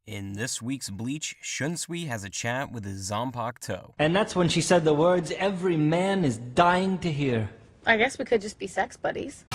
In this week's Bleach, Shunsui has a chat with his Zanpakuto. And that's when she said the words every man is dying to hear. I guess we could just be sex buddies.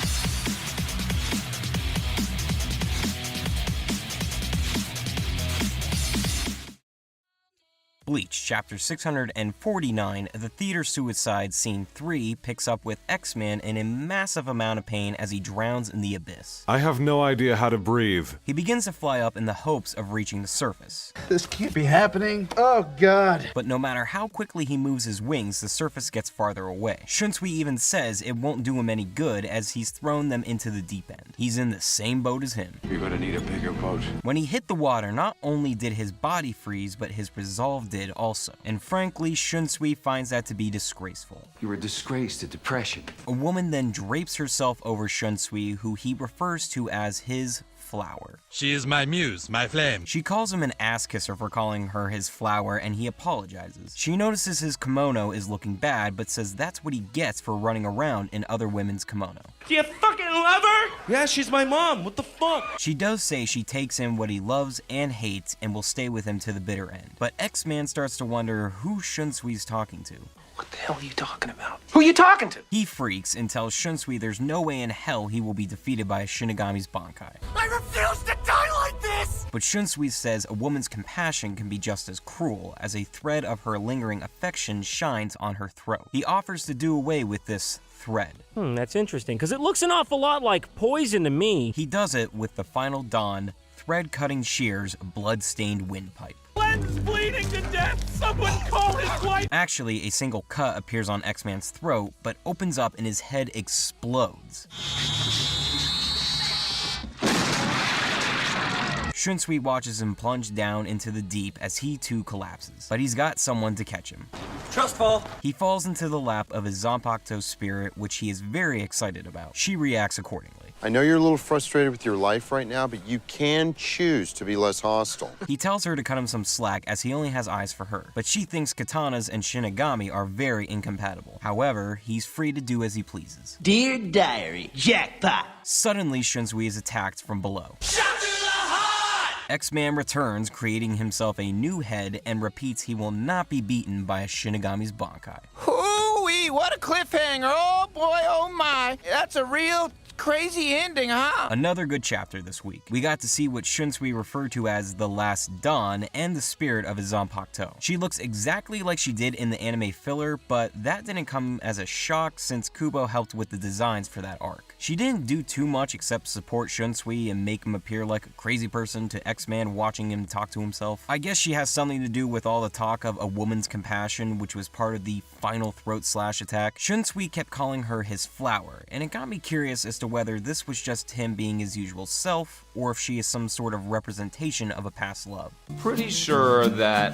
Bleach, chapter 649, the theater suicide scene 3 picks up with X-Man in a massive amount of pain as he drowns in the abyss. I have no idea how to breathe. He begins to fly up in the hopes of reaching the surface. This can't be happening. Oh God. But no matter how quickly he moves his wings, the surface gets farther away. Shunsui even says it won't do him any good as he's thrown them into the deep end. He's in the same boat as him. You're gonna need a bigger boat. When he hit the water, not only did his body freeze, but his resolve did also. And frankly, Shunsui finds that to be disgraceful. You're a disgrace to depression. A woman then drapes herself over Shunsui, who he refers to as his flower. She is my muse, my flame. She calls him an ass kisser for calling her his flower, and he apologizes. She notices his kimono is looking bad, but says that's what he gets for running around in other women's kimono. Do you fucking love her? Yeah, she's my mom. What the fuck? She does say she takes in what he loves and hates and will stay with him to the bitter end. But X-Man starts to wonder who Shunsui's talking to. What the hell are you talking about? Who are you talking to? He freaks and tells Shunsui there's no way in hell he will be defeated by a Shinigami's Bankai. I refuse to die like this! But Shunsui says a woman's compassion can be just as cruel, as a thread of her lingering affection shines on her throat. He offers to do away with this thread. That's interesting, because it looks an awful lot like poison to me. He does it with the final dawn, thread-cutting shears, blood-stained windpipe. Glenn's bleeding to death! Someone call his wife! Actually, a single cut appears on X-Man's throat, but opens up and his head explodes. Shunsui watches him plunge down into the deep as he too collapses, but he's got someone to catch him. Trust fall. He falls into the lap of his Zanpakuto spirit, which he is very excited about. She reacts accordingly. I know you're a little frustrated with your life right now, but you can choose to be less hostile. He tells her to cut him some slack as he only has eyes for her, but she thinks katanas and Shinigami are very incompatible. However, he's free to do as he pleases. Dear Diary, jackpot. Suddenly, Shunsui is attacked from below. X-Man returns, creating himself a new head, and repeats he will not be beaten by a Shinigami's Bankai. Hoo-wee, what a cliffhanger! Oh boy, oh my! That's a real crazy ending, huh? Another good chapter this week. We got to see what Shunsui referred to as the last dawn and the spirit of his Zanpakuto. She looks exactly like she did in the anime filler, but that didn't come as a shock since Kubo helped with the designs for that arc. She didn't do too much except support Shunsui and make him appear like a crazy person to X-Man watching him talk to himself. I guess she has something to do with all the talk of a woman's compassion, which was part of the final throat slash attack. Shunsui kept calling her his flower, and it got me curious as to whether this was just him being his usual self, or if she is some sort of representation of a past love. Pretty sure that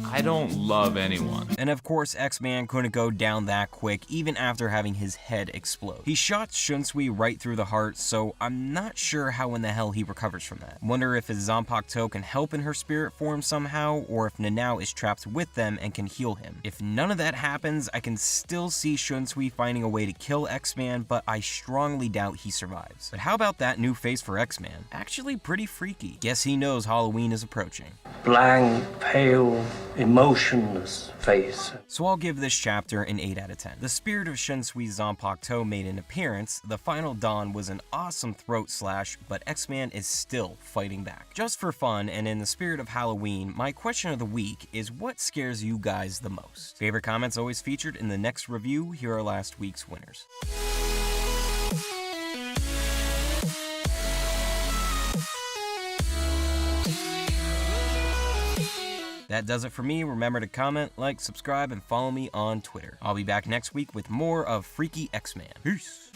I don't love anyone. And of course, X-Man couldn't go down that quick, even after having his head explode. He shot Shunsui right through the heart, so I'm not sure how in the hell he recovers from that. Wonder if his Zanpakuto can help in her spirit form somehow, or if Nanao is trapped with them and can heal him. If none of that happens, I can still see Shunsui finding a way to kill X-Man, but I strongly doubt he survives. But how about that new face for X-Man? Actually pretty freaky. Guess he knows Halloween is approaching. Blank, pale, emotionless face. So I'll give this chapter an 8 out of 10. The spirit of Shunsui's Zanpakuto made an appearance, the final dawn was an awesome throat slash, but X-Man is still fighting back. Just for fun, and in the spirit of Halloween, my question of the week is what scares you guys the most? Favorite comments always featured in the next review. Here are last week's winners. That does it for me. Remember to comment, like, subscribe, and follow me on Twitter. I'll be back next week with more of Freaky X-Man. Peace!